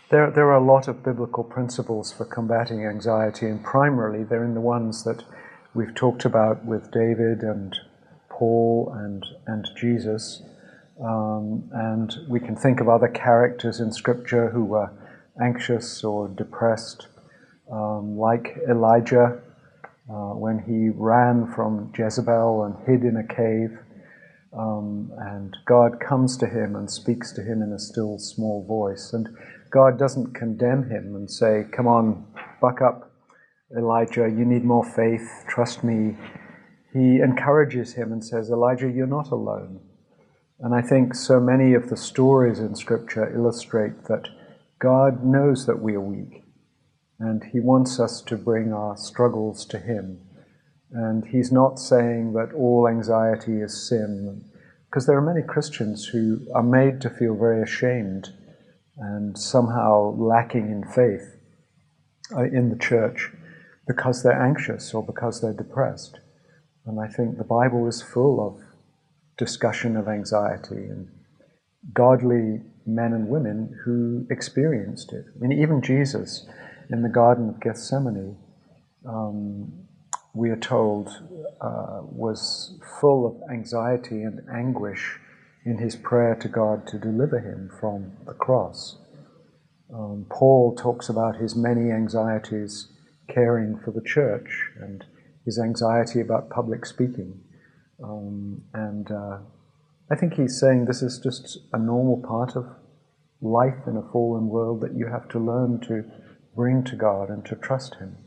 There are a lot of biblical principles for combating anxiety, and primarily they're in the ones that we've talked about with David and Paul and Jesus. And we can think of other characters in Scripture who were anxious or depressed, like Elijah, when he ran from Jezebel and hid in a cave, and God comes to him and speaks to him in a still small voice. And God doesn't condemn him and say, "Come on, buck up, Elijah, you need more faith, trust me." He encourages him and says, "Elijah, you're not alone." And I think so many of the stories in Scripture illustrate that God knows that we are weak, and He wants us to bring our struggles to Him. And He's not saying that all anxiety is sin, because there are many Christians who are made to feel very ashamed and somehow lacking in faith in the church because they're anxious or because they're depressed. And I think the Bible is full of discussion of anxiety and godly men and women who experienced it. I mean, even Jesus in the Garden of Gethsemane, we are told, was full of anxiety and anguish in his prayer to God to deliver him from the cross. Paul talks about his many anxieties caring for the church and his anxiety about public speaking. I think he's saying this is just a normal part of life in a fallen world that you have to learn to bring to God and to trust Him.